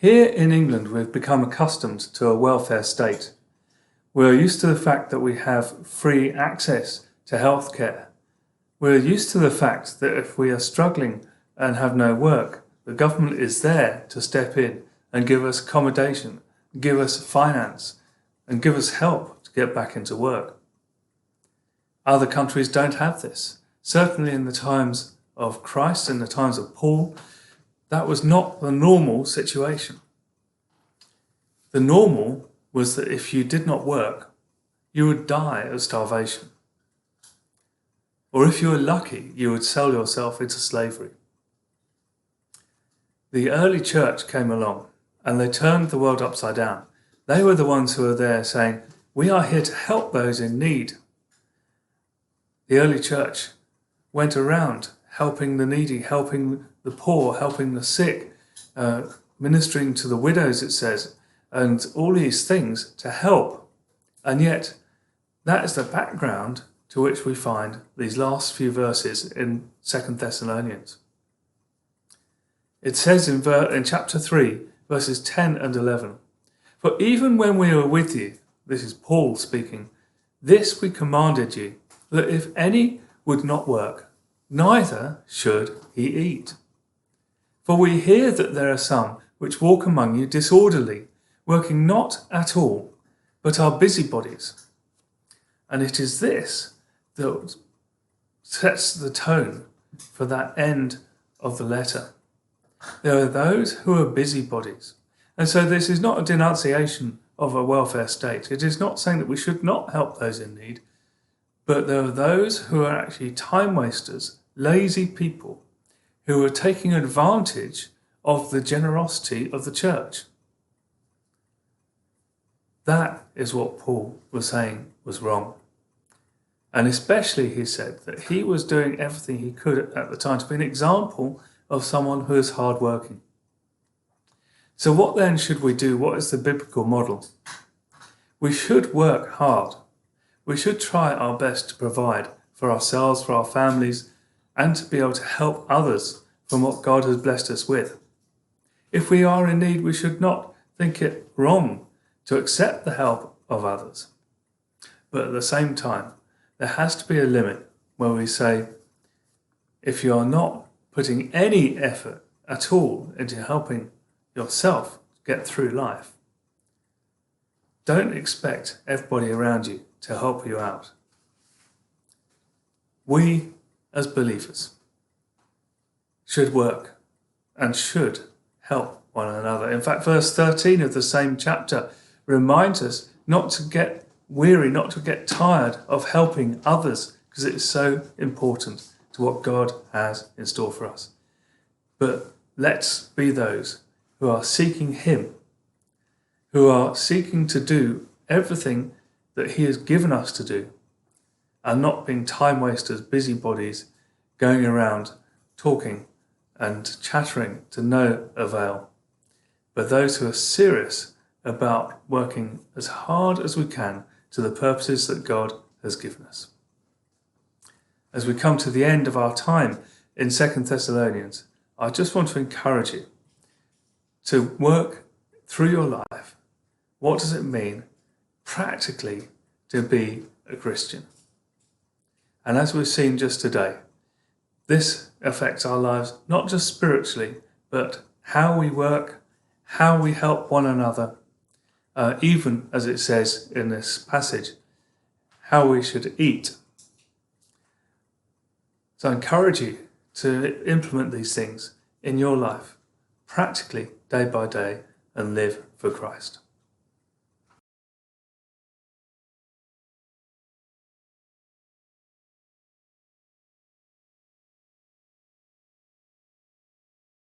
Here in England, we've become accustomed to a welfare state. We're used to the fact that we have free access to healthcare. We're used to the fact that if we are struggling and have no work, the government is there to step in and give us accommodation, give us finance, and give us help to get back into work. Other countries don't have this. Certainly in the times of Christ, in the times of Paul, that was not the normal situation. The normal was that if you did not work, you would die of starvation. Or if you were lucky, you would sell yourself into slavery. The early church came along and they turned the world upside down. They were the ones who were there saying, we are here to help those in need. The early church went around helping the needy, helping the poor, helping the sick, ministering to the widows, it says, and all these things to help. And yet, that is the background to which we find these last few verses in 2 Thessalonians. It says in chapter 3, verses 10 and 11, "For even when we were with you," this is Paul speaking, "this we commanded you, that if any would not work, neither should he eat. For we hear that there are some which walk among you disorderly, working not at all, but are busybodies." And it is this that sets the tone for that end of the letter. There are those who are busybodies. And so this is not a denunciation of a welfare state. It is not saying that we should not help those in need, but there are those who are actually time wasters, lazy people, who are taking advantage of the generosity of the church. That is what Paul was saying was wrong. And especially he said that he was doing everything he could at the time to be an example of someone who is hardworking. So what then should we do? What is the biblical model? We should work hard. We should try our best to provide for ourselves, for our families, and to be able to help others from what God has blessed us with. If we are in need, we should not think it wrong to accept the help of others. But at the same time, there has to be a limit where we say, if you are not putting any effort at all into helping yourself get through life, don't expect everybody around you to help you out. We, as believers, should work and should help one another. In fact, verse 13 of the same chapter reminds us not to get weary, not to get tired of helping others, because it is so important to what God has in store for us. But let's be those who are seeking Him, who are seeking to do everything that He has given us to do, and not being time wasters, busybodies, going around talking and chattering to no avail, but those who are serious about working as hard as we can to the purposes that God has given us. As we come to the end of our time in 2 Thessalonians, I just want to encourage you to work through your life. What does it mean practically to be a Christian? And as we've seen just today, this affects our lives not just spiritually, but how we work, how we help one another, even as it says in this passage, how we should eat. So I encourage you to implement these things in your life, practically day by day, and live for Christ.